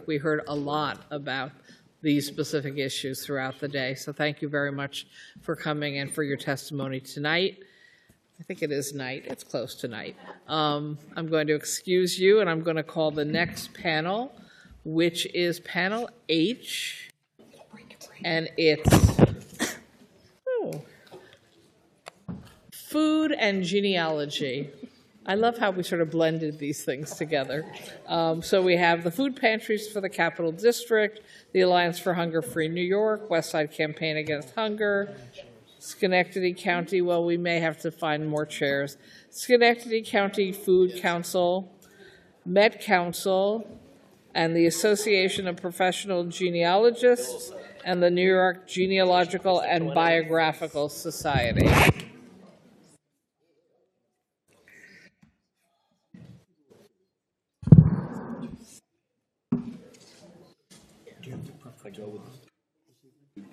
we heard a lot about these specific issues throughout the day. So thank you very much for coming and for your testimony tonight. I think it is night. It's close to night. I'm going to excuse you, and I'm going to call the next panel, which is panel H, and it's food and genealogy. I love how we sort of blended these things together. So we have the food pantries for the Capital District, the Alliance for Hunger-Free New York, West Side Campaign Against Hunger, Schenectady County, well, we may have to find more chairs, Schenectady County Food Council, Met Council, and the Association of Professional Genealogists, and the New York Genealogical and Biographical Society.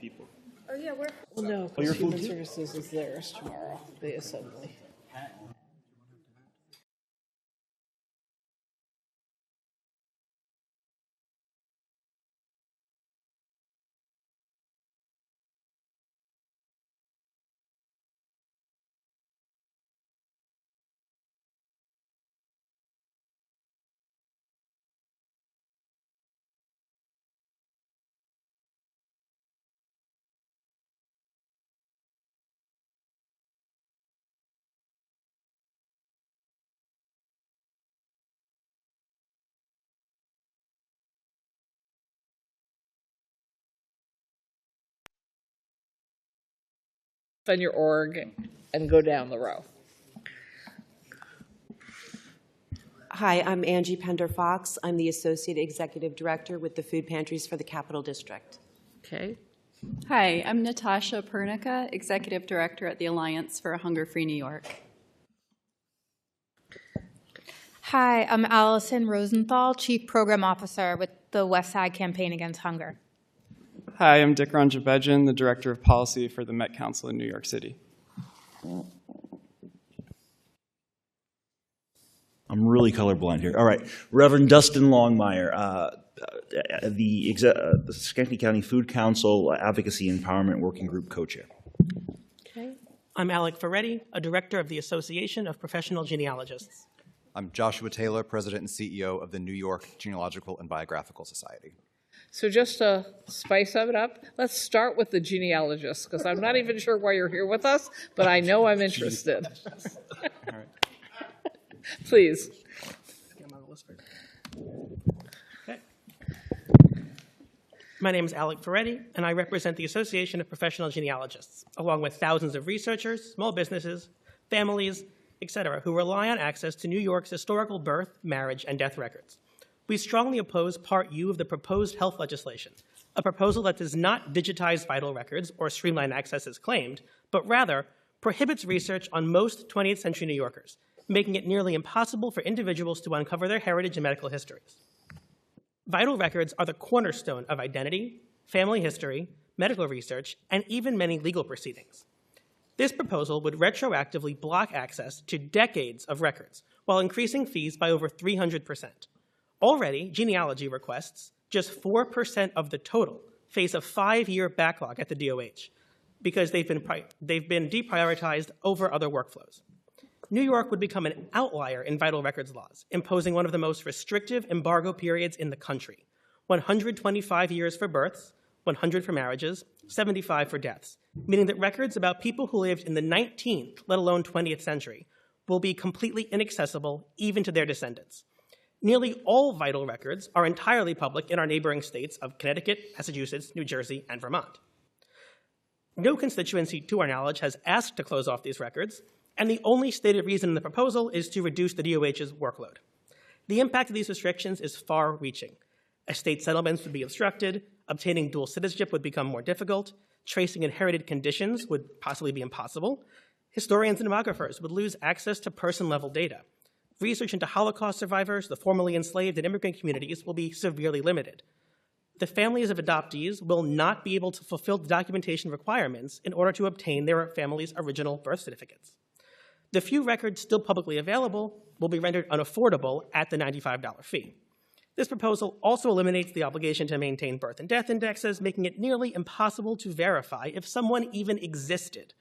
People. Oh, yeah, we're... Well, no, because Human Services is theirs tomorrow, the assembly. On your org and go down the row. Hi, I'm Angie Pender-Fox. I'm the Associate Executive Director with the Food Pantries for the Capital District. Okay. Hi, I'm Natasha Pernica, Executive Director at the Alliance for Hunger-Free New York. Hi, I'm Allison Rosenthal, Chief Program Officer with the West Side Campaign Against Hunger. Hi, I'm Dick Ranjabejan, the Director of Policy for the Met Council in New York City. I'm really colorblind here. All right, Reverend Dustin Longmire, the Schenectady County Food Council Advocacy Empowerment Working Group Co-Chair. Okay. I'm Alec Ferretti, a Director of the Association of Professional Genealogists. I'm Joshua Taylor, President and CEO of the New York Genealogical and Biographical Society. So just to spice it up, let's start with the genealogist, because I'm not even sure why you're here with us, but I know I'm interested. All right. Please. Okay. My name is Alec Ferretti, and I represent the Association of Professional Genealogists, along with thousands of researchers, small businesses, families, etc., who rely on access to New York's historical birth, marriage, and death records. We strongly oppose Part U of the proposed health legislation, a proposal that does not digitize vital records or streamline access as claimed, but rather prohibits research on most 20th century New Yorkers, making it nearly impossible for individuals to uncover their heritage and medical histories. Vital records are the cornerstone of identity, family history, medical research, and even many legal proceedings. This proposal would retroactively block access to decades of records while increasing fees by over 300%. Already, genealogy requests, just 4% of the total, face a 5-year backlog at the DOH because they've been deprioritized over other workflows. New York would become an outlier in vital records laws, imposing one of the most restrictive embargo periods in the country, 125 years for births, 100 for marriages, 75 for deaths, meaning that records about people who lived in the 19th, let alone 20th century, will be completely inaccessible even to their descendants. Nearly all vital records are entirely public in our neighboring states of Connecticut, Massachusetts, New Jersey, and Vermont. No constituency, to our knowledge, has asked to close off these records, and the only stated reason in the proposal is to reduce the DOH's workload. The impact of these restrictions is far-reaching. Estate settlements would be obstructed, obtaining dual citizenship would become more difficult, tracing inherited conditions would possibly be impossible, historians and demographers would lose access to person-level data. Research into Holocaust survivors, the formerly enslaved, and immigrant communities will be severely limited. The families of adoptees will not be able to fulfill the documentation requirements in order to obtain their family's original birth certificates. The few records still publicly available will be rendered unaffordable at the $95 fee. This proposal also eliminates the obligation to maintain birth and death indexes, making it nearly impossible to verify if someone even existed,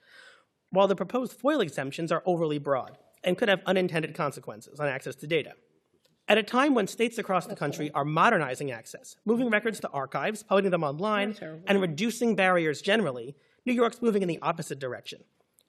while the proposed FOIL exemptions are overly broad and could have unintended consequences on access to data. At a time when states across the country are modernizing access, moving records to archives, putting them online, and reducing barriers generally, New York's moving in the opposite direction.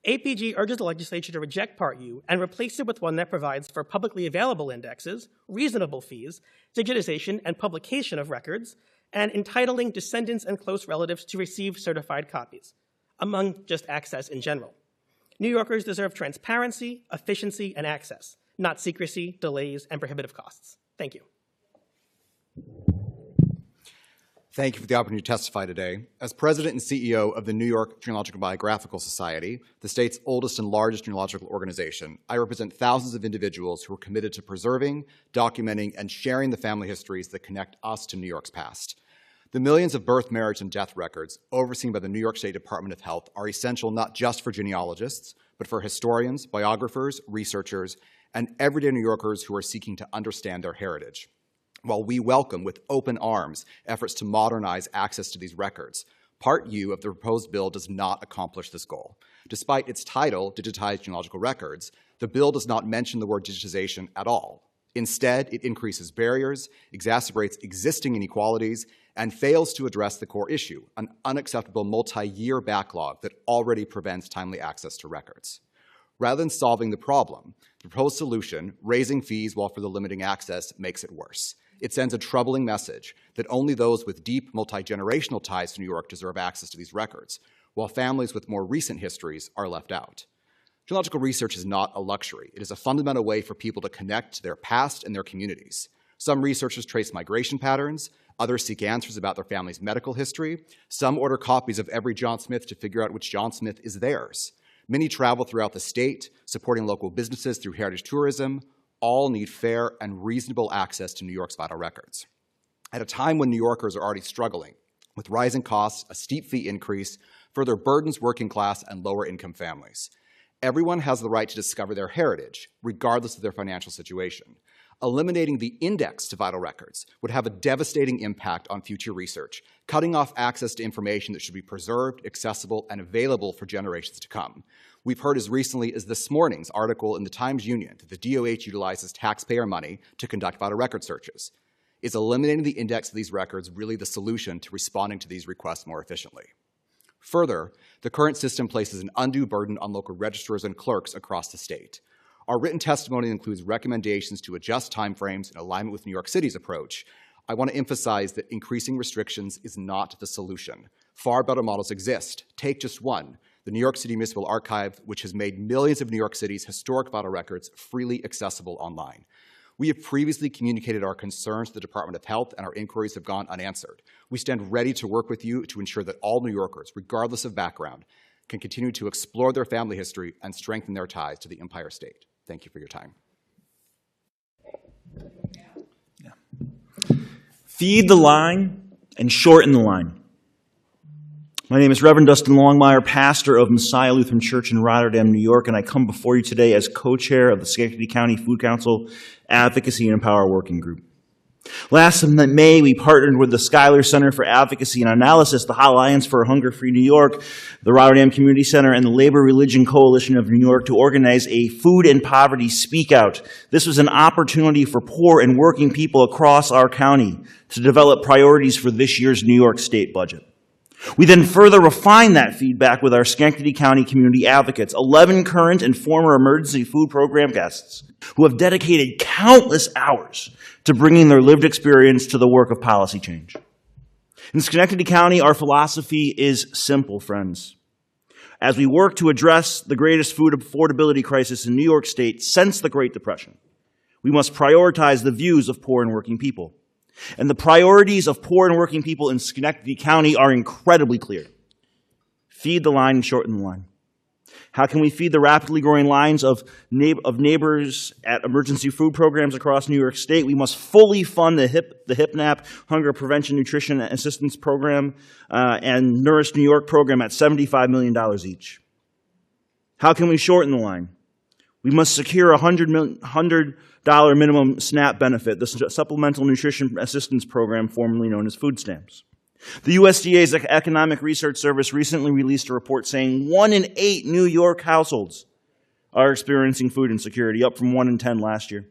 APG urges the legislature to reject Part U and replace it with one that provides for publicly available indexes, reasonable fees, digitization and publication of records, and entitling descendants and close relatives to receive certified copies, among just access in general. New Yorkers deserve transparency, efficiency, and access, not secrecy, delays, and prohibitive costs. Thank you. Thank you for the opportunity to testify today. As president and CEO of the New York Genealogical and Biographical Society, the state's oldest and largest genealogical organization, I represent thousands of individuals who are committed to preserving, documenting, and sharing the family histories that connect us to New York's past. The millions of birth, marriage, and death records overseen by the New York State Department of Health are essential not just for genealogists, but for historians, biographers, researchers, and everyday New Yorkers who are seeking to understand their heritage. While we welcome with open arms efforts to modernize access to these records, Part U of the proposed bill does not accomplish this goal. Despite its title, Digitized Genealogical Records, the bill does not mention the word digitization at all. Instead, it increases barriers, exacerbates existing inequalities, and fails to address the core issue, an unacceptable multi-year backlog that already prevents timely access to records. Rather than solving the problem, the proposed solution, raising fees while further limiting access, makes it worse. It sends a troubling message that only those with deep multi-generational ties to New York deserve access to these records, while families with more recent histories are left out. Genealogical research is not a luxury. It is a fundamental way for people to connect to their past and their communities. Some researchers trace migration patterns, others seek answers about their family's medical history, some order copies of every John Smith to figure out which John Smith is theirs. Many travel throughout the state, supporting local businesses through heritage tourism. All need fair and reasonable access to New York's vital records. At a time when New Yorkers are already struggling with rising costs, a steep fee increase, further burdens working class and lower income families. Everyone has the right to discover their heritage, regardless of their financial situation. Eliminating the index to vital records would have a devastating impact on future research, cutting off access to information that should be preserved, accessible, and available for generations to come. We've heard as recently as this morning's article in the Times-Union that the DOH utilizes taxpayer money to conduct vital record searches. Is eliminating the index of these records really the solution to responding to these requests more efficiently? Further, the current system places an undue burden on local registrars and clerks across the state. Our written testimony includes recommendations to adjust timeframes in alignment with New York City's approach. I want to emphasize that increasing restrictions is not the solution. Far better models exist. Take just one, the New York City Municipal Archive, which has made millions of New York City's historic vital records freely accessible online. We have previously communicated our concerns to the Department of Health, and our inquiries have gone unanswered. We stand ready to work with you to ensure that all New Yorkers, regardless of background, can continue to explore their family history and strengthen their ties to the Empire State. Thank you for your time. Feed the line and shorten the line. My name is Reverend Dustin Longmire, pastor of Messiah Lutheran Church in Rotterdam, New York, and I come before you today as co-chair of the Schenectady County Food Council Advocacy and Empower Working Group. Last May, we partnered with the Schuyler Center for Advocacy and Analysis, the Alliance for Hunger-Free New York, the Rotterdam Community Center, and the Labor Religion Coalition of New York to organize a Food and Poverty Speak Out. This was an opportunity for poor and working people across our county to develop priorities for this year's New York State budget. We then further refined that feedback with our Schenectady County community advocates, 11 current and former emergency food program guests who have dedicated countless hours to bringing their lived experience to the work of policy change. In Schenectady County, our philosophy is simple, friends. As we work to address the greatest food affordability crisis in New York State since the Great Depression, we must prioritize the views of poor and working people. And the priorities of poor and working people in Schenectady County are incredibly clear. Feed the line and shorten the line. How can we feed the rapidly growing lines of neighbors at emergency food programs across New York State? We must fully fund the HIPNAP, Hunger Prevention Nutrition Assistance Program, and Nourish New York program at $75 million each. How can we shorten the line? We must secure a $100 minimum SNAP benefit, the Supplemental Nutrition Assistance Program, formerly known as food stamps. The USDA's Economic Research Service recently released a report saying 1 in 8 New York households are experiencing food insecurity, up from 1 in 10 last year.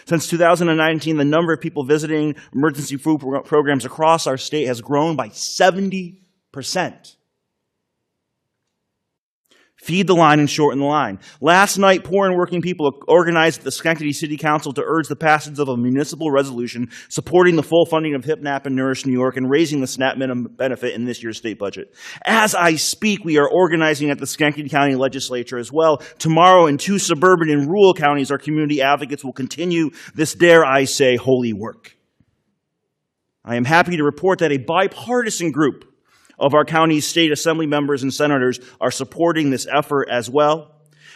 Since 2019, the number of people visiting emergency food programs across our state has grown by 70%. Feed the line and shorten the line. Last night, poor and working people organized at the Schenectady City Council to urge the passage of a municipal resolution supporting the full funding of HIPNAP and Nourish New York and raising the SNAP minimum benefit in this year's state budget. As I speak, we are organizing at the Schenectady County Legislature as well. Tomorrow, in 2 suburban and rural counties, our community advocates will continue this, dare I say, holy work. I am happy to report that a bipartisan group of our county's state assembly members and senators are supporting this effort as well.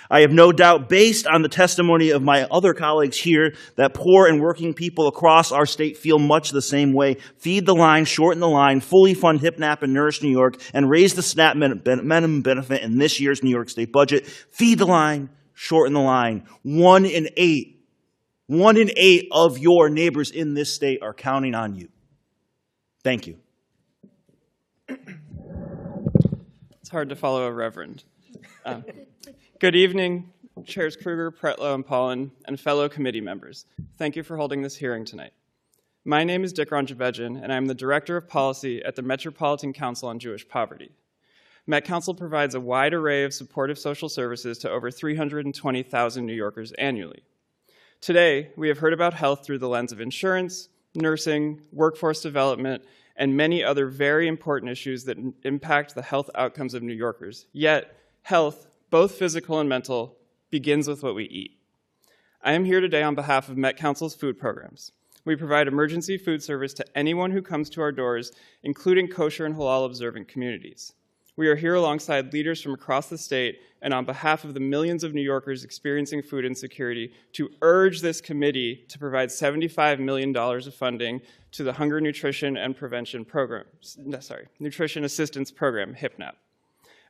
I have no doubt, based on the testimony of my other colleagues here, that poor and working people across our state feel much the same way. Feed the line, shorten the line, fully fund HIPNAP and Nourish New York, and raise the SNAP minimum benefit in this year's New York State budget. Feed the line, shorten the line. 1 in 8 of your neighbors in this state are counting on you. Thank you. It's hard to follow a reverend. Good evening, Chairs Kruger, Pretlow, and Paulin, and fellow committee members. Thank you for holding this hearing tonight. My name is Dikron Jebedjian, and I'm the Director of Policy at the Metropolitan Council on Jewish Poverty. Met Council provides a wide array of supportive social services to over 320,000 New Yorkers annually. Today, we have heard about health through the lens of insurance, nursing, workforce development, and many other very important issues that impact the health outcomes of New Yorkers. Yet, health, both physical and mental, begins with what we eat. I am here today on behalf of Met Council's food programs. We provide emergency food service to anyone who comes to our doors, including kosher and halal observant communities. We are here alongside leaders from across the state and on behalf of the millions of New Yorkers experiencing food insecurity to urge this committee to provide $75 million of funding to the Hunger, Nutrition, and Prevention Program, Nutrition Assistance Program, HIPNAP.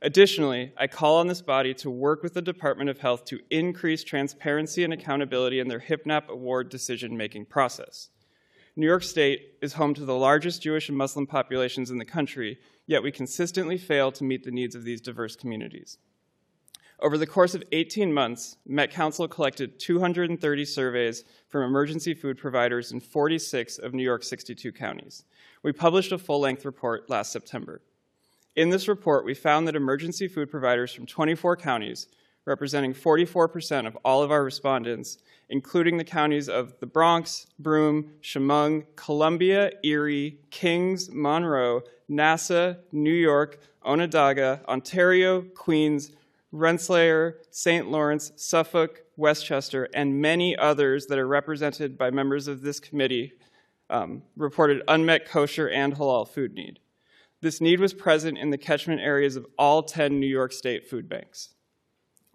Additionally, I call on this body to work with the Department of Health to increase transparency and accountability in their HIPNAP award decision-making process. New York State is home to the largest Jewish and Muslim populations in the country, yet we consistently fail to meet the needs of these diverse communities. Over the course of 18 months, Met Council collected 230 surveys from emergency food providers in 46 of New York's 62 counties. We published a full-length report last September. In this report, we found that emergency food providers from 24 counties, representing 44% of all of our respondents, including the counties of the Bronx, Broome, Chemung, Columbia, Erie, Kings, Monroe, Nassau, New York, Onondaga, Ontario, Queens, Rensselaer, St. Lawrence, Suffolk, Westchester, and many others that are represented by members of this committee reported unmet kosher and halal food need. This need was present in the catchment areas of all 10 New York State food banks.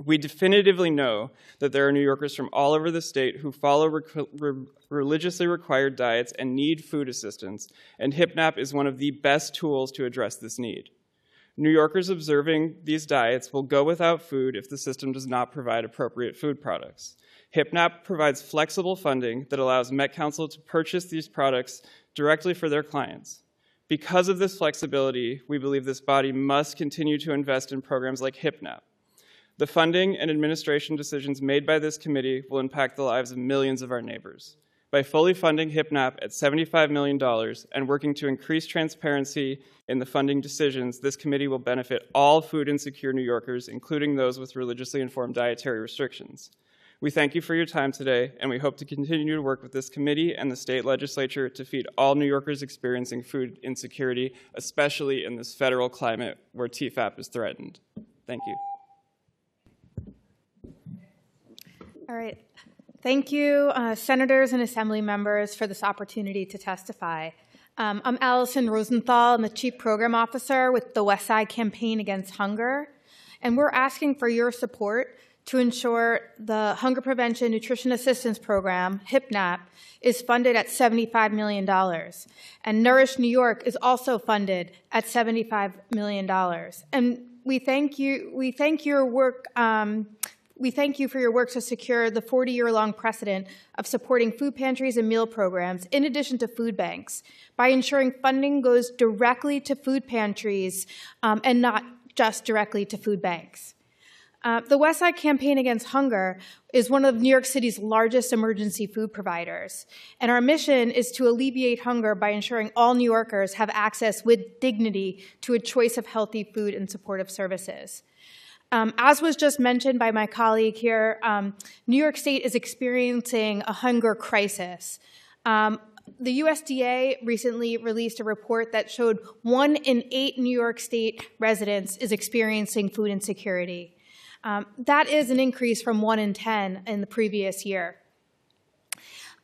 We definitively know that there are New Yorkers from all over the state who follow religiously required diets and need food assistance, and HIPNAP is one of the best tools to address this need. New Yorkers observing these diets will go without food if the system does not provide appropriate food products. HIPNAP provides flexible funding that allows Met Council to purchase these products directly for their clients. Because of this flexibility, we believe this body must continue to invest in programs like HIPNAP. The funding and administration decisions made by this committee will impact the lives of millions of our neighbors. By fully funding HIPNAP at $75 million and working to increase transparency in the funding decisions, this committee will benefit all food insecure New Yorkers, including those with religiously informed dietary restrictions. We thank you for your time today, and we hope to continue to work with this committee and the state legislature to feed all New Yorkers experiencing food insecurity, especially in this federal climate where TFAP is threatened. Thank you. All right. Thank you, senators and assembly members, for this opportunity to testify. I'm Allison Rosenthal. I'm the Chief Program Officer with the West Side Campaign Against Hunger, and we're asking for your support to ensure the Hunger Prevention Nutrition Assistance Program, HIPNAP, is funded at $75 million. And Nourish New York is also funded at $75 million. And we thank your work We thank you for your work to secure the 40-year-long precedent of supporting food pantries and meal programs, in addition to food banks, by ensuring funding goes directly to food pantries and not just directly to food banks. The West Side Campaign Against Hunger is one of New York City's largest emergency food providers, and our mission is to alleviate hunger by ensuring all New Yorkers have access with dignity to a choice of healthy food and supportive services. As was just mentioned by my colleague here, New York State is experiencing a hunger crisis. The USDA recently released a report that showed 1 in 8 New York State residents is experiencing food insecurity. That is an increase from 1 in 10 in the previous year.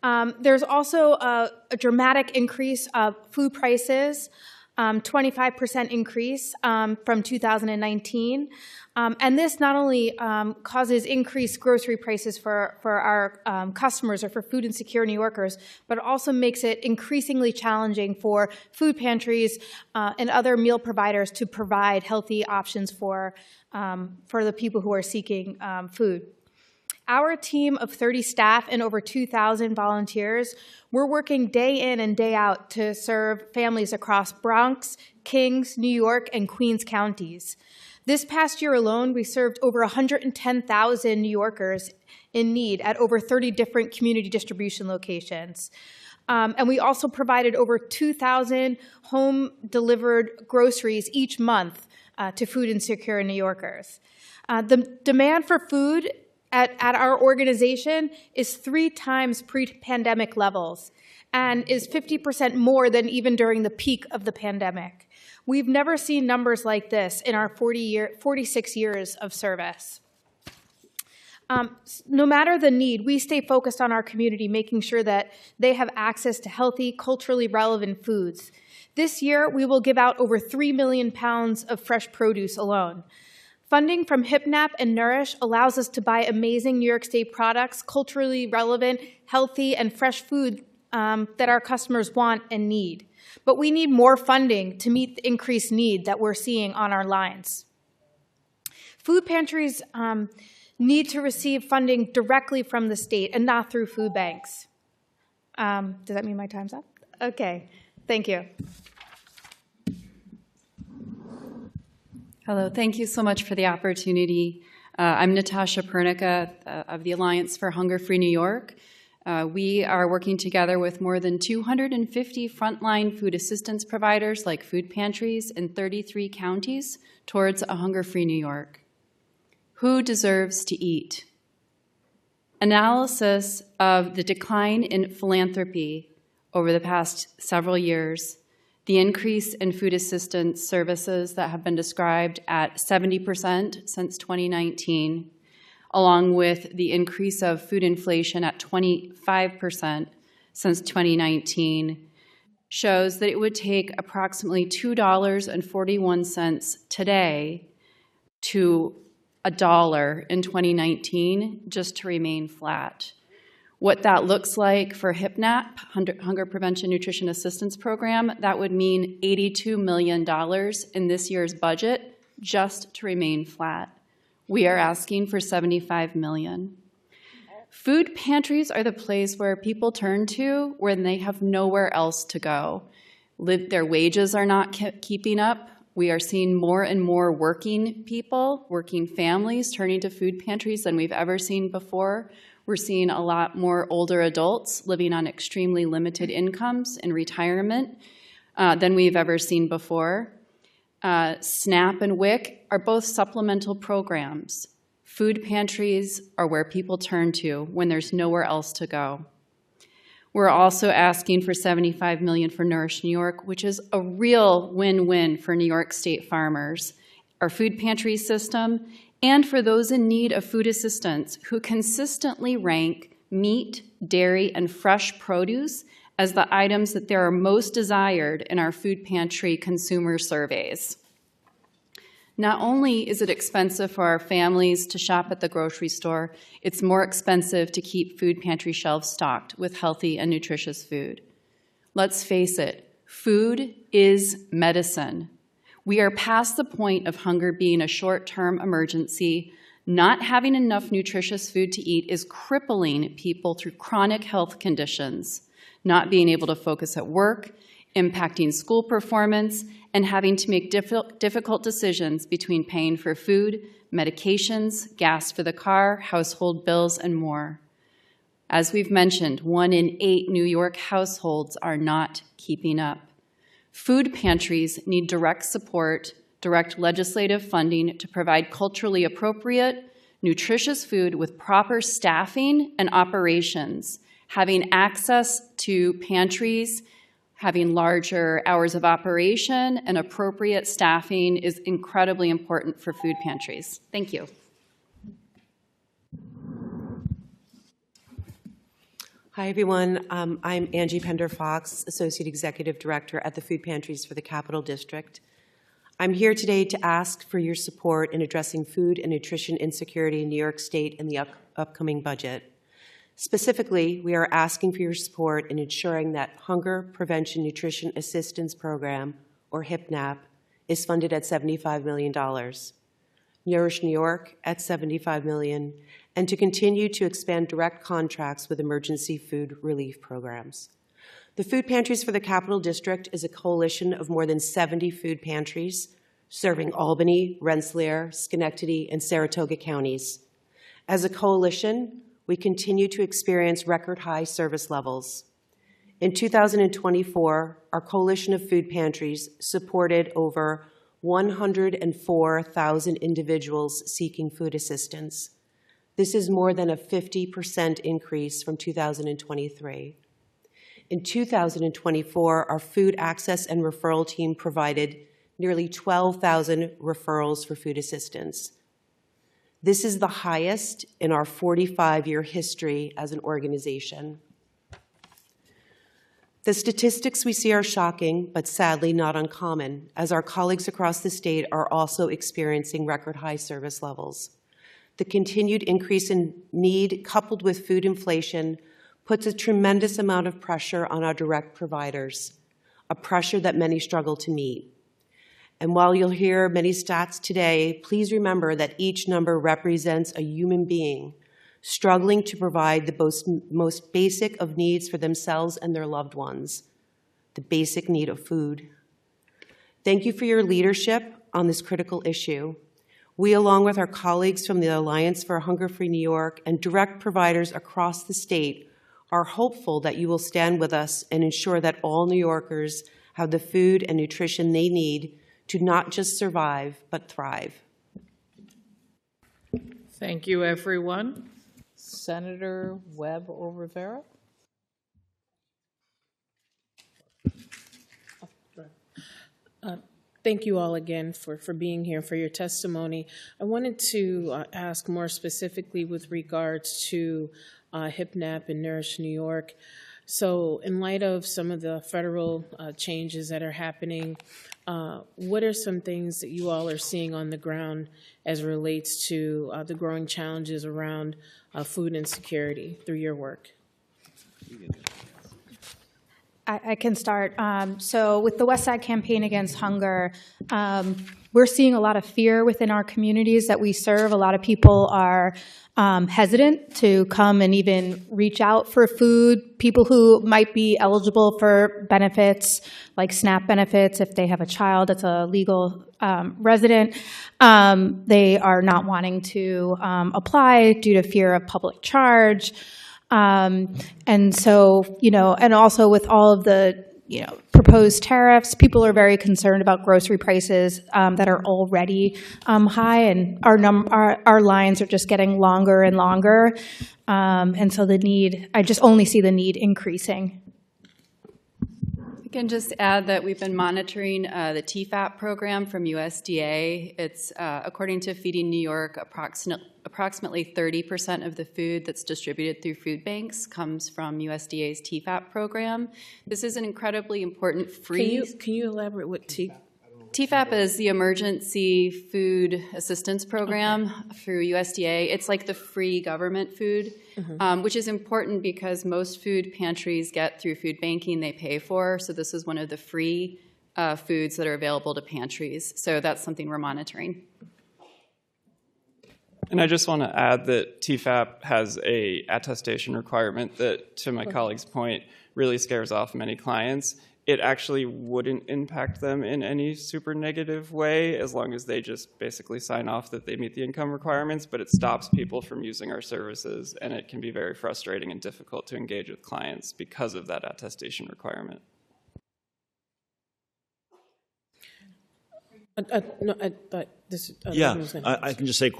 There's also a dramatic increase of food prices, 25% increase from 2019. And this not only causes increased grocery prices for our customers or for food insecure New Yorkers, but also makes it increasingly challenging for food pantries and other meal providers to provide healthy options for the people who are seeking food. Our team of 30 staff and over 2,000 volunteers, we're working day in and day out to serve families across Bronx, Kings, New York, and Queens counties. This past year alone, we served over 110,000 New Yorkers in need at over 30 different community distribution locations. And we also provided over 2,000 home-delivered groceries each month to food insecure New Yorkers. The demand for food at our organization is 3 times pre-pandemic levels and is 50% more than even during the peak of the pandemic. We've never seen numbers like this in our 46 years of service. No matter the need, we stay focused on our community, making sure that they have access to healthy, culturally relevant foods. This year, we will give out over 3 million pounds of fresh produce alone. Funding from HIPNAP and Nourish allows us to buy amazing New York State products, culturally relevant, healthy, and fresh food that our customers want and need. But we need more funding to meet the increased need that we're seeing on our lines. Food pantries need to receive funding directly from the state and not through food banks. Does that mean my time's up? Okay, thank you. Hello, thank you so much for the opportunity. I'm Natasha Pernica of the Alliance for Hunger-Free New York. We are working together with more than 250 frontline food assistance providers like food pantries in 33 counties towards a hunger-free New York. Who deserves to eat? Analysis of the decline in philanthropy over the past several years, the increase in food assistance services that have been described at 70% since 2019, along with the increase of food inflation at 25% since 2019, shows that it would take approximately $2.41 today to $1 in 2019 just to remain flat. What that looks like for HIPNAP, Hunger Prevention Nutrition Assistance Program, that would mean $82 million in this year's budget just to remain flat. We are asking for $75 million. Food pantries are the place where people turn to when they have nowhere else to go. Their wages are not keeping up. We are seeing more and more working people, working families turning to food pantries than we've ever seen before. We're seeing a lot more older adults living on extremely limited incomes in retirement than we've ever seen before. SNAP and WIC are both supplemental programs. Food pantries are where people turn to when there's nowhere else to go. We're also asking for $75 million for Nourish New York, which is a real win-win for New York State farmers, our food pantry system, and for those in need of food assistance who consistently rank meat, dairy, and fresh produce as the items that they are most desired in our food pantry consumer surveys. Not only is it expensive for our families to shop at the grocery store, it's more expensive to keep food pantry shelves stocked with healthy and nutritious food. Let's face it, food is medicine. We are past the point of hunger being a short-term emergency, Not having enough nutritious food to eat is crippling people through chronic health conditions, not being able to focus at work, impacting school performance, and having to make difficult decisions between paying for food, medications, gas for the car, household bills, and more. As we've mentioned, 1 in 8 New York households are not keeping up. Food pantries need direct support, direct legislative funding to provide culturally appropriate, nutritious food with proper staffing and operations. Having access to pantries, having larger hours of operation, and appropriate staffing is incredibly important for food pantries. Thank you. Hi, everyone. I'm Angie Pender-Fox, Associate Executive Director at the Food Pantries for the Capital District. I'm here today to ask for your support in addressing food and nutrition insecurity in New York State in the upcoming budget. Specifically, we are asking for your support in ensuring that Hunger Prevention Nutrition Assistance Program, or HIPNAP, is funded at $75 million. Nourish New York at $75 million, and to continue to expand direct contracts with emergency food relief programs. The Food Pantries for the Capital District is a coalition of more than 70 food pantries serving Albany, Rensselaer, Schenectady, and Saratoga counties. As a coalition, we continue to experience record-high service levels. In 2024, our coalition of food pantries supported over 104,000 individuals seeking food assistance. This is more than a 50% increase from 2023. In 2024, our food access and referral team provided nearly 12,000 referrals for food assistance. This is the highest in our 45-year history as an organization. The statistics we see are shocking, but sadly not uncommon, as our colleagues across the state are also experiencing record-high service levels. The continued increase in need, coupled with food inflation, puts a tremendous amount of pressure on our direct providers, a pressure that many struggle to meet. And while you'll hear many stats today, please remember that each number represents a human being struggling to provide the most basic of needs for themselves and their loved ones, the basic need of food. Thank you for your leadership on this critical issue. We, along with our colleagues from the Alliance for a Hunger-Free New York and direct providers across the state, are hopeful that you will stand with us and ensure that all New Yorkers have the food and nutrition they need to not just survive, but thrive. Thank you, everyone. Senator Webb or Rivera? Thank you all again for being here, for your testimony. I wanted to ask more specifically with regards to HIPNAP and Nourish New York. So in light of some of the federal changes that are happening, what are some things that you all are seeing on the ground as it relates to the growing challenges around food insecurity through your work? I can start. So with the West Side Campaign Against Hunger, we're seeing a lot of fear within our communities that we serve. A lot of people are hesitant to come and even reach out for food. People who might be eligible for benefits, like SNAP benefits, if they have a child that's a legal resident, they are not wanting to apply due to fear of public charge. And so, and also with all of the, proposed tariffs, people are very concerned about grocery prices that are already high, and our lines are just getting longer and longer. And so I just only see the need increasing. I can just add that we've been monitoring the TFAP program from USDA. It's, according to Feeding New York, approximately 30% of the food that's distributed through food banks comes from USDA's TFAP program. This is an incredibly important free... Can you elaborate what TFAP is the Emergency Food Assistance Program through USDA. It's like the free government food, which is important because most food pantries get through food banking they pay for. So this is one of the free foods that are available to pantries. So that's something we're monitoring. And I just want to add that TFAP has a attestation requirement that, to my colleague's point, really scares off many clients. It actually wouldn't impact them in any super negative way as long as they just basically sign off that they meet the income requirements, but it stops people from using our services, and it can be very frustrating and difficult to engage with clients because of that attestation requirement. Yeah, I can just say,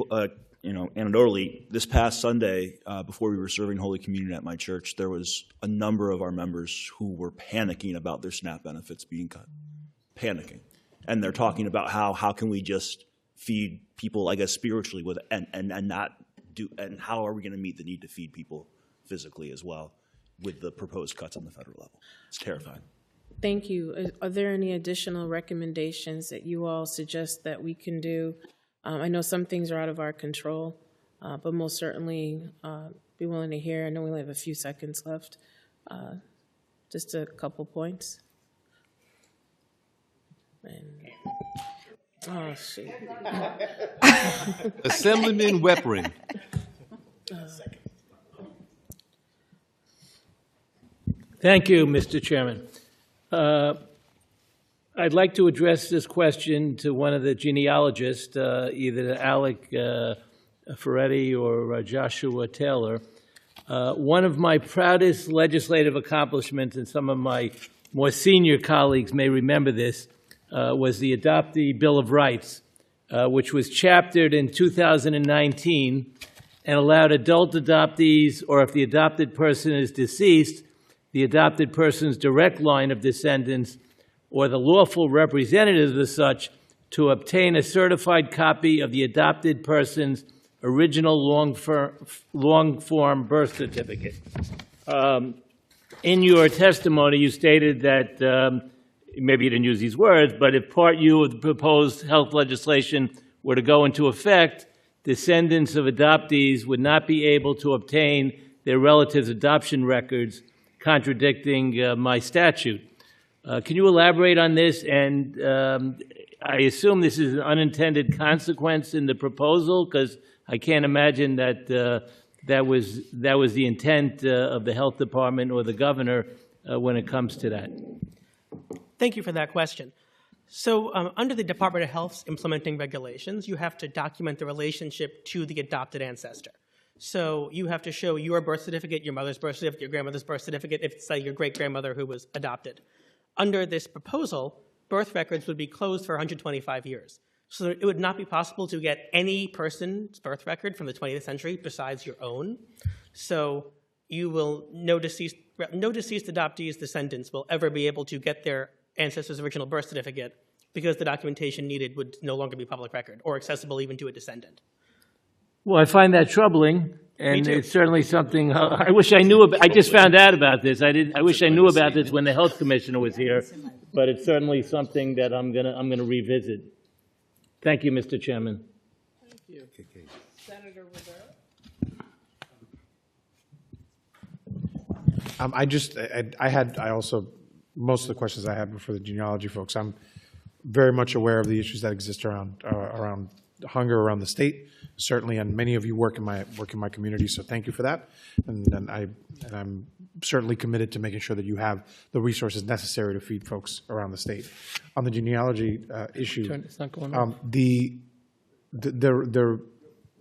anecdotally, this past Sunday, before we were serving Holy Communion at my church, there was a number of our members who were panicking about their SNAP benefits being cut. Panicking. And they're talking about how can we just feed people, I guess, spiritually with and not do, and how are we going to meet the need to feed people physically as well with the proposed cuts on the federal level? It's terrifying. Thank you. Are there any additional recommendations that you all suggest that we can do? I know some things are out of our control, but most certainly be willing to hear. I know we only have a few seconds left. Just a couple points. Oh, shoot. Assemblyman Weppering. Thank you, Mr. Chairman. I'd like to address this question to one of the genealogists, either Alec Ferretti or Joshua Taylor. One of my proudest legislative accomplishments, and some of my more senior colleagues may remember this, was the Adoptee Bill of Rights, which was chaptered in 2019 and allowed adult adoptees, or if the adopted person is deceased, the adopted person's direct line of descendants or the lawful representatives of such, to obtain a certified copy of the adopted person's original long-form birth certificate. In your testimony, you stated that, maybe you didn't use these words, but if Part U of the proposed health legislation were to go into effect, descendants of adoptees would not be able to obtain their relatives' adoption records, contradicting my statute. Can you elaborate on this? And I assume this is an unintended consequence in the proposal, because I can't imagine that that was the intent of the health department or the governor when it comes to that. Thank you for that question. So under the Department of Health's implementing regulations, you have to document the relationship to the adopted ancestor. So you have to show your birth certificate, your mother's birth certificate, your grandmother's birth certificate, if it's like your great-grandmother who was adopted. Under this proposal, birth records would be closed for 125 years. So it would not be possible to get any person's birth record from the 20th century besides your own. So you will, no deceased adoptees' descendants will ever be able to get their ancestor's original birth certificate because the documentation needed would no longer be public record or accessible even to a descendant. Well, I find that troubling, and it's certainly something I wish I knew about. I just found out about this. I wish I knew about this when the health commissioner was here, but it's certainly something that I'm gonna revisit. Thank you, Mr. Chairman. Thank you. Senator Rivera. Most of the questions I had were for the genealogy folks. I'm very much aware of the issues that exist around hunger around the state. Certainly, and many of you work in my community, so thank you for that. And I'm certainly committed to making sure that you have the resources necessary to feed folks around the state. On the genealogy issue, It's not going on.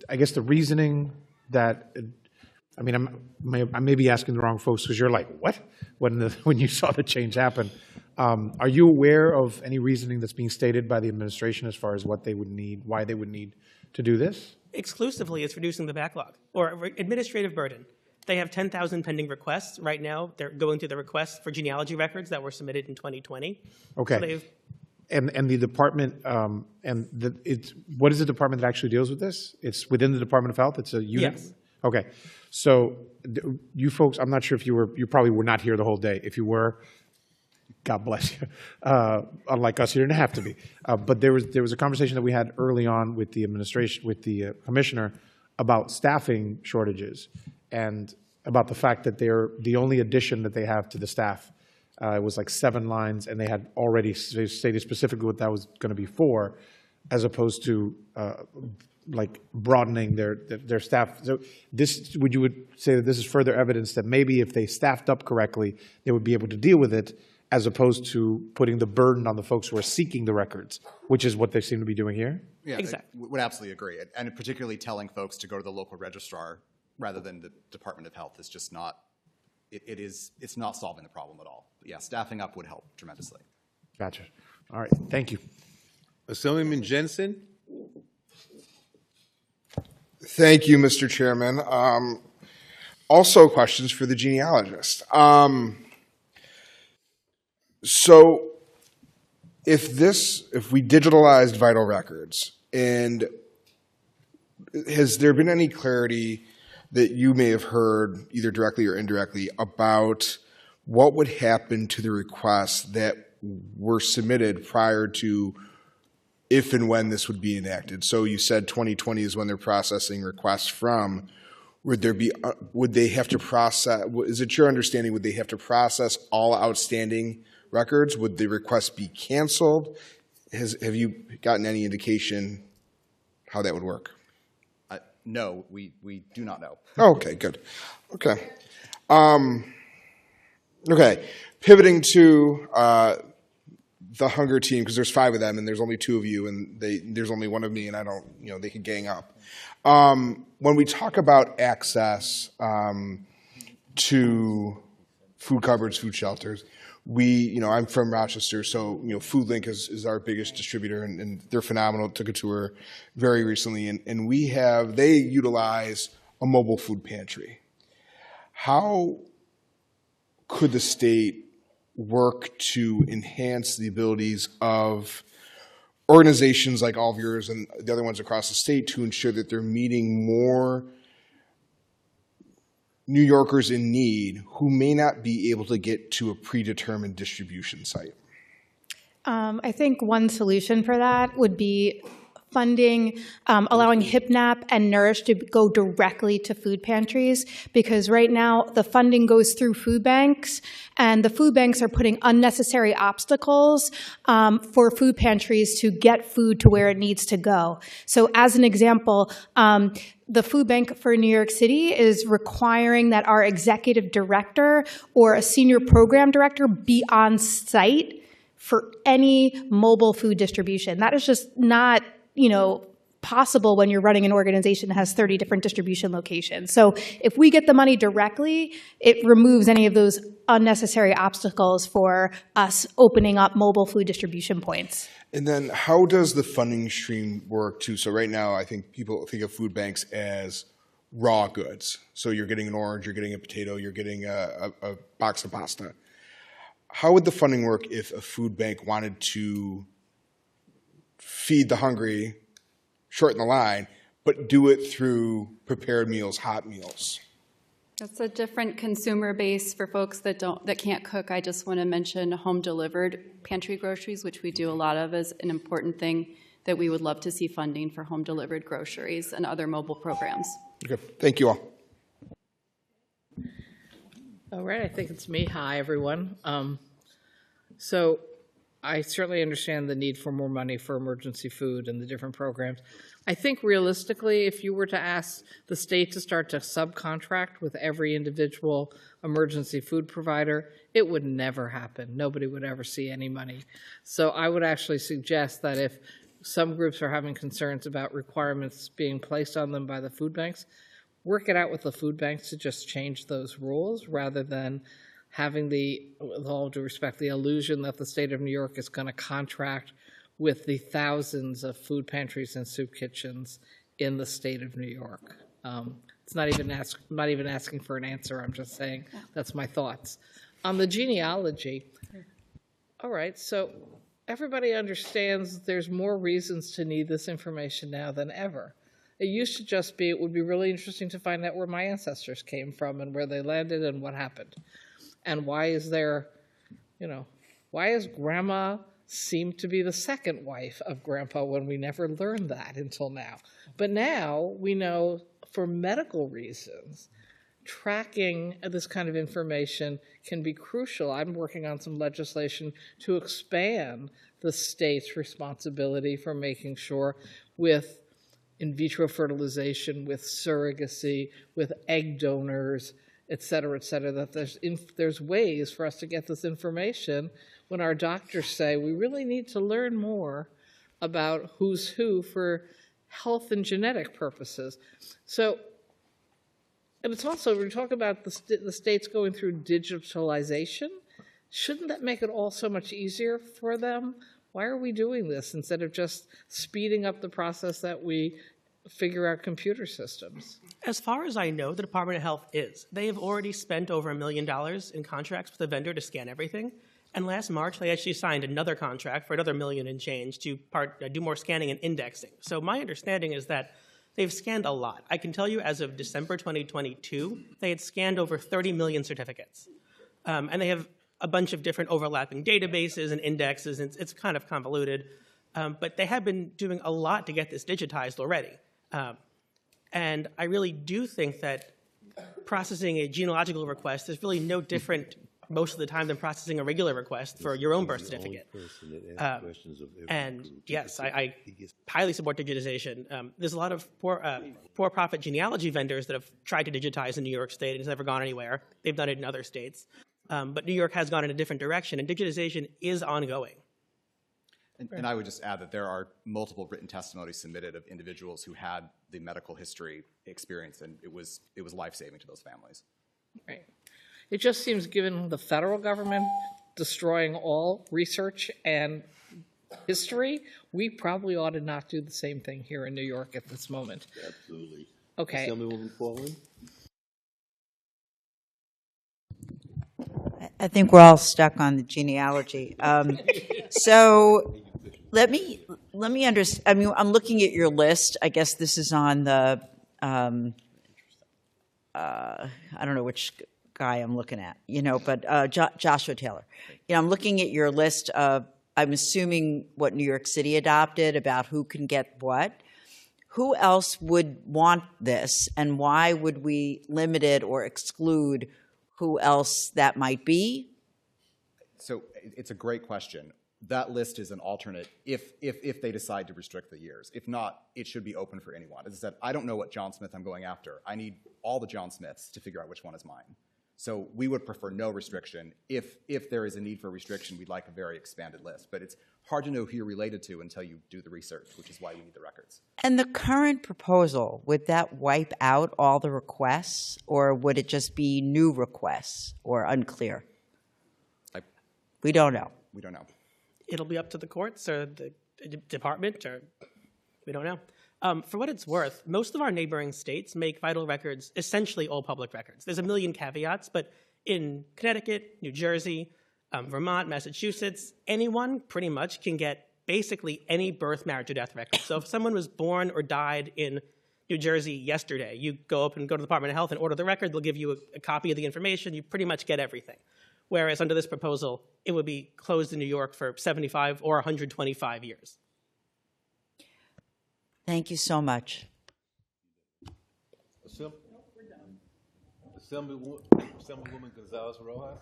I guess the reasoning that, I mean, I may be asking the wrong folks because you're like, what? When you saw the change happen. Are you aware of any reasoning that's being stated by the administration as far as what they would need, why they would need to do this? Exclusively, it's reducing the backlog or administrative burden. They have 10,000 pending requests right now. They're going through the requests for genealogy records that were submitted in 2020. Okay. So and the department, what is the department that actually deals with this? It's within the Department of Health? It's a unit? Yes. Okay. So you folks, I'm not sure if you probably were not here the whole day. If you were, God bless you. Unlike us, you didn't have to be. But there was a conversation that we had early on with the administration, with the commissioner, about staffing shortages and about the fact that the only addition that they have to the staff was like 7 lines, and they had already stated specifically what that was going to be for, as opposed to like broadening their staff. So this, you would say that this is further evidence that maybe if they staffed up correctly, they would be able to deal with it, as opposed to putting the burden on the folks who are seeking the records, which is what they seem to be doing here? Yeah, Exactly. I would absolutely agree. And particularly telling folks to go to the local registrar rather than the Department of Health is just not, it's not solving the problem at all. But yeah, staffing up would help tremendously. Gotcha. All right, thank you. Assemblyman Jensen? Thank you, Mr. Chairman. Also questions for the genealogist. So if we digitalized vital records, and has there been any clarity that you may have heard, either directly or indirectly, about what would happen to the requests that were submitted prior to if and when this would be enacted? So you said 2020 is when they're processing requests from. Would they have to process, is it your understanding, would they have to process all outstanding records? Would the request be canceled? Have you gotten any indication how that would work? No, we do not know. Oh, okay, good. Okay. Okay, pivoting to the hunger team, because there's 5 of them and there's only 2 of you and there's only 1 of me and I don't, they can gang up. When we talk about access to food cupboards, food shelters, I'm from Rochester, so, FoodLink is our biggest distributor and they're phenomenal. Took a tour very recently and they utilize a mobile food pantry. How could the state work to enhance the abilities of organizations like all of yours and the other ones across the state to ensure that they're meeting more New Yorkers in need who may not be able to get to a predetermined distribution site? I think one solution for that would be funding, allowing HIPNAP and Nourish to go directly to food pantries, because right now the funding goes through food banks, and the food banks are putting unnecessary obstacles for food pantries to get food to where it needs to go. So as an example, the food bank for New York City is requiring that our executive director or a senior program director be on site for any mobile food distribution. That is just not possible when you're running an organization that has 30 different distribution locations. So if we get the money directly, it removes any of those unnecessary obstacles for us opening up mobile food distribution points. And then how does the funding stream work too? So right now, I think people think of food banks as raw goods. So you're getting an orange, you're getting a potato, you're getting a box of pasta. How would the funding work if a food bank wanted to feed the hungry, shorten the line, but do it through prepared meals, hot meals? That's a different consumer base for folks that can't cook. I just want to mention home delivered pantry groceries, which we do a lot of, as an important thing that we would love to see funding for home delivered groceries and other mobile programs. Okay, thank you all. All right, I think it's me. Hi, everyone. So I certainly understand the need for more money for emergency food and the different programs. I think realistically, if you were to ask the state to start to subcontract with every individual emergency food provider, it would never happen. Nobody would ever see any money. So I would actually suggest that if some groups are having concerns about requirements being placed on them by the food banks, work it out with the food banks to just change those rules rather than having with all due respect, the illusion that the state of New York is going to contract with the thousands of food pantries and soup kitchens in the state of New York. It's not even asking for an answer. I'm just saying that's my thoughts. On the genealogy, all right, so everybody understands there's more reasons to need this information now than ever. It used to just be, it would be really interesting to find out where my ancestors came from and where they landed and what happened. And why is Grandma seemed to be the second wife of Grandpa when we never learned that until now. But now we know for medical reasons, tracking this kind of information can be crucial. I'm working on some legislation to expand the state's responsibility for making sure with in vitro fertilization, with surrogacy, with egg donors, et cetera, that there's ways for us to get this information when our doctors say we really need to learn more about who's who for health and genetic purposes. So, and it's also, we talk about the states going through digitalization. Shouldn't that make it all so much easier for them? Why are we doing this instead of just speeding up the process that we figure out computer systems? As far as I know, the Department of Health is. They have already spent over $1 million in contracts with a vendor to scan everything. And last March, they actually signed another contract for another $1 million and change to do more scanning and indexing. So my understanding is that they've scanned a lot. I can tell you as of December 2022, they had scanned over 30 million certificates. And they have a bunch of different overlapping databases and indexes, and it's kind of convoluted. But they have been doing a lot to get this digitized already. And I really do think that processing a genealogical request is really no different most of the time than processing a regular request for your own birth certificate. And yes, I highly support digitization. There's a lot of for-profit genealogy vendors that have tried to digitize in New York State and it's never gone anywhere. They've done it in other states. But New York has gone in a different direction, and digitization is ongoing. And I would just add that there are multiple written testimonies submitted of individuals who had the medical history experience, and it was life-saving to those families. Right. It just seems, given the federal government destroying all research and history, we probably ought to not do the same thing here in New York at this moment. Absolutely. Okay. Assemblywoman Pauling? I think we're all stuck on the genealogy. So let me understand. I mean, I'm looking at your list. I guess this is on the, I don't know which guy I'm looking at, but Joshua Taylor. I'm looking at your list of, I'm assuming what New York City adopted about who can get what. Who else would want this, and why would we limit it or exclude who else that might be? So it's a great question. That list is an alternate if they decide to restrict the years. If not, it should be open for anyone. As I said, I don't know what John Smith I'm going after. I need all the John Smiths to figure out which one is mine. So we would prefer no restriction. If there is a need for restriction, we'd like a very expanded list. But it's hard to know who you're related to until you do the research, which is why we need the records. And the current proposal, would that wipe out all the requests, or would it just be new requests, or unclear? We don't know. We don't know. It'll be up to the courts or the department, or we don't know. For what it's worth, most of our neighboring states make vital records essentially all public records. There's a million caveats, but in Connecticut, New Jersey, Vermont, Massachusetts, anyone pretty much can get basically any birth, marriage, or death record. So if someone was born or died in New Jersey yesterday, you go up and go to the Department of Health and order the record. They'll give you a copy of the information. You pretty much get everything. Whereas under this proposal, it would be closed in New York for 75 or 125 years. Thank you so much. Assemblywoman Gonzalez-Rojas?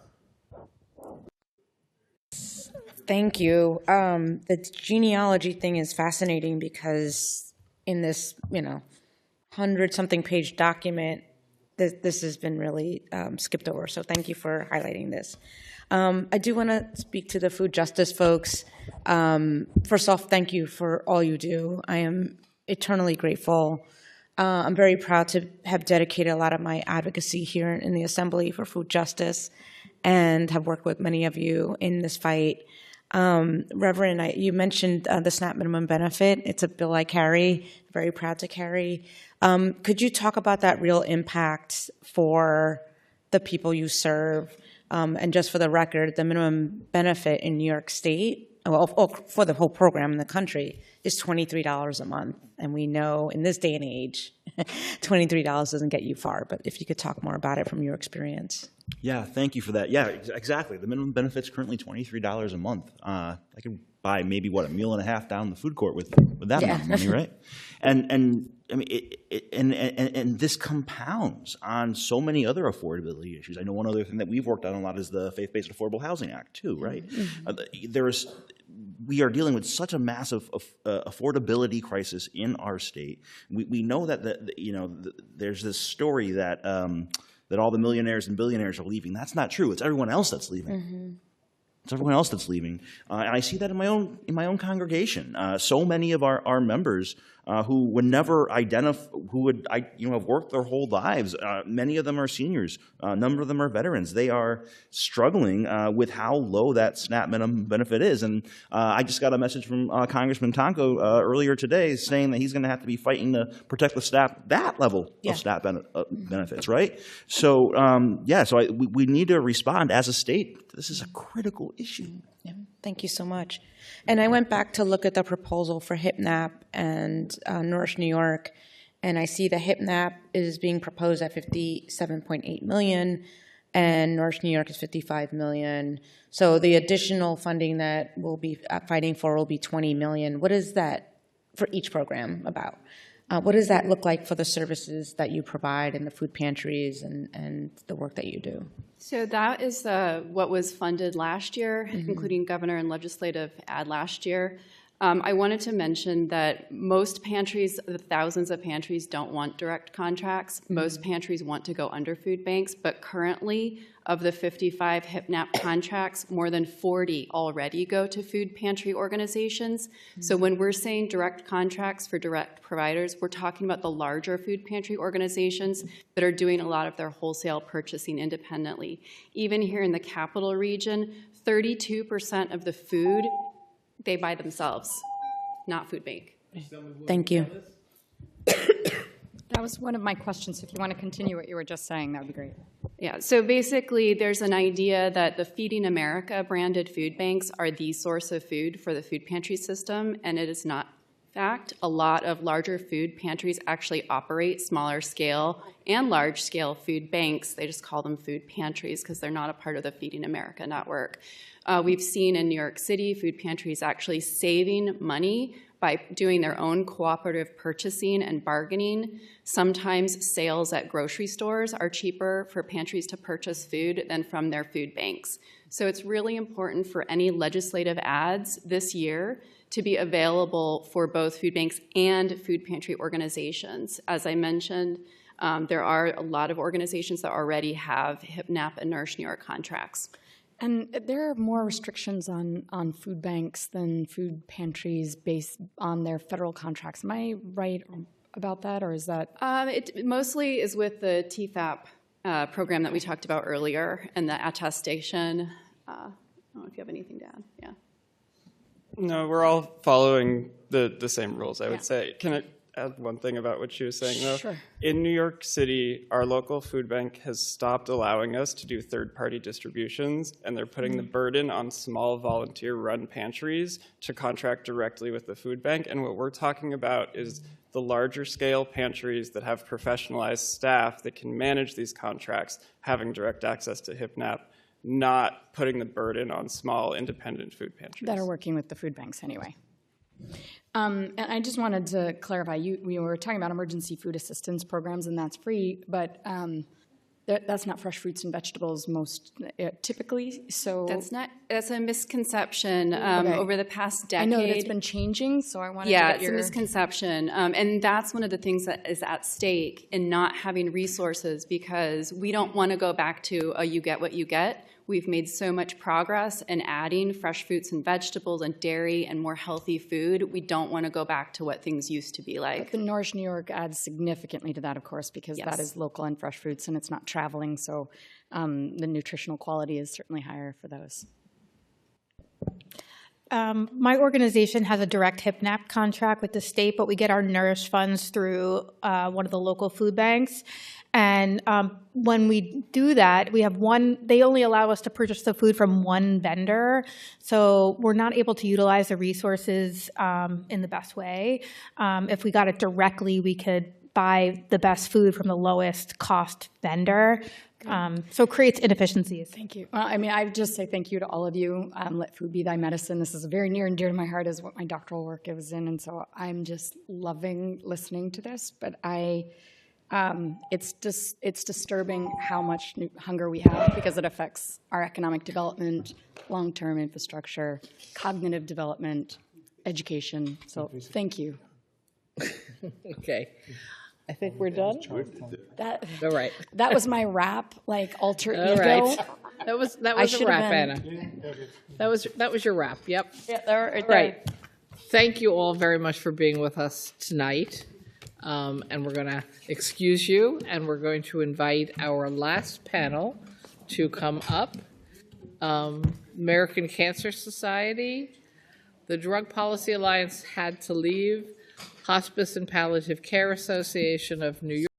Thank you. The genealogy thing is fascinating because in this, 100-something page document, this has been really skipped over. So thank you for highlighting this. I do want to speak to the food justice folks. First off, thank you for all you do. I am eternally grateful. I'm very proud to have dedicated a lot of my advocacy here in the Assembly for food justice and have worked with many of you in this fight. Reverend, you mentioned the SNAP minimum benefit. It's a bill I carry, very proud to carry. Could you talk about that real impact for the people you serve? And just for the record, the minimum benefit in New York State, well, for the whole program in the country, is $23 a month. And we know in this day and age, $23 doesn't get you far. But if you could talk more about it from your experience. Yeah, thank you for that. Yeah, exactly. The minimum benefit's currently $23 a month. I could buy maybe, a meal and a half down the food court with that amount of money, right? And I mean, and this compounds on so many other affordability issues. I know one other thing that we've worked on a lot is the Faith-Based Affordable Housing Act too, right? There's we are dealing with such a massive affordability crisis in our state. We know that there's this story that that all the millionaires and billionaires are leaving. That's not true. It's everyone else that's leaving. Mm-hmm. It's everyone else that's leaving, and I see that in my own congregation. So many of our members who would never have worked their whole lives. Many of them are seniors. A number of them are veterans. They are struggling with how low that SNAP minimum benefit is. And I just got a message from Congressman Tonko earlier today saying that he's going to have to be fighting to protect the that level of SNAP benefits, right? So we need to respond as a state. This is a critical issue. Yeah, thank you so much. And I went back to look at the proposal for HIPNAP and Nourish New York, and I see the HIPNAP is being proposed at $57.8 million, and Nourish New York is $55 million. So the additional funding that we'll be fighting for will be $20 million. What is that for each program about? What does that look like for the services that you provide in the food pantries and the work that you do? So that is what was funded last year, including governor and legislative ad last year. I wanted to mention that most pantries, the thousands of pantries, don't want direct contracts. Most pantries want to go under food banks, but currently, of the 55 HIPNAP contracts, more than 40 already go to food pantry organizations. So when we're saying direct contracts for direct providers, we're talking about the larger food pantry organizations that are doing a lot of their wholesale purchasing independently. Even here in the capital region, 32% of the food they buy themselves, not food bank. Thank you. That was one of my questions. If you want to continue what you were just saying, that would be great. Yeah, so basically there's an idea that the Feeding America branded food banks are the source of food for the food pantry system, and it is not fact. A lot of larger food pantries actually operate smaller scale and large scale food banks. They just call them food pantries because they're not a part of the Feeding America network. We've seen in New York City food pantries actually saving money by doing their own cooperative purchasing and bargaining. Sometimes sales at grocery stores are cheaper for pantries to purchase food than from their food banks. So it's really important for any legislative ads this year to be available for both food banks and food pantry organizations. As I mentioned, there are a lot of organizations that already have HIPNAP and Nourish New York contracts. And there are more restrictions on food banks than food pantries based on their federal contracts. Am I right about that, or is that? It mostly is with the TFAP program that we talked about earlier and the attestation. I don't know if you have anything to add. Yeah. No, we're all following the same rules, I would say. Can I add one thing about what she was saying, though? Sure. In New York City, our local food bank has stopped allowing us to do third-party distributions, and they're putting the burden on small volunteer-run pantries to contract directly with the food bank. And what we're talking about is the larger-scale pantries that have professionalized staff that can manage these contracts, having direct access to HIPNAP, not putting the burden on small independent food pantries. That are working with the food banks anyway. And I just wanted to clarify, we were talking about emergency food assistance programs, and that's free, but that's not fresh fruits and vegetables typically, so. That's a misconception over the past decade. I know that it's been changing, so I wanted to get get your. Yeah, it's a misconception. And that's one of the things that is at stake in not having resources, because we don't want to go back to you get what you get. We've made so much progress in adding fresh fruits and vegetables and dairy and more healthy food. We don't want to go back to what things used to be like. But the Nourish New York adds significantly to that, of course, because that is local and fresh fruits, and it's not traveling, so the nutritional quality is certainly higher for those. My organization has a direct HIPNAP contract with the state, but we get our Nourish funds through one of the local food banks. And when we do that, we have they only allow us to purchase the food from one vendor. So we're not able to utilize the resources in the best way. If we got it directly, we could buy the best food from the lowest cost vendor. So it creates inefficiencies. Thank you. Well, I mean, I just say thank you to all of you. Let food be thy medicine. This is very near and dear to my heart, is what my doctoral work is in, and so I'm just loving listening to this. But I It's disturbing how much hunger we have because it affects our economic development, long-term infrastructure, cognitive development, education. So thank you. Okay. I think we're done. All right. That was my rap, like alter All ego. right. That was I a should wrap, have Anna. been. That was your wrap. Yep. Yeah, there, Right. Thank you all very much for being with us tonight. And we're going to excuse you, and we're going to invite our last panel to come up. American Cancer Society, the Drug Policy Alliance Had to Leave, Hospice and Palliative Care Association of New York,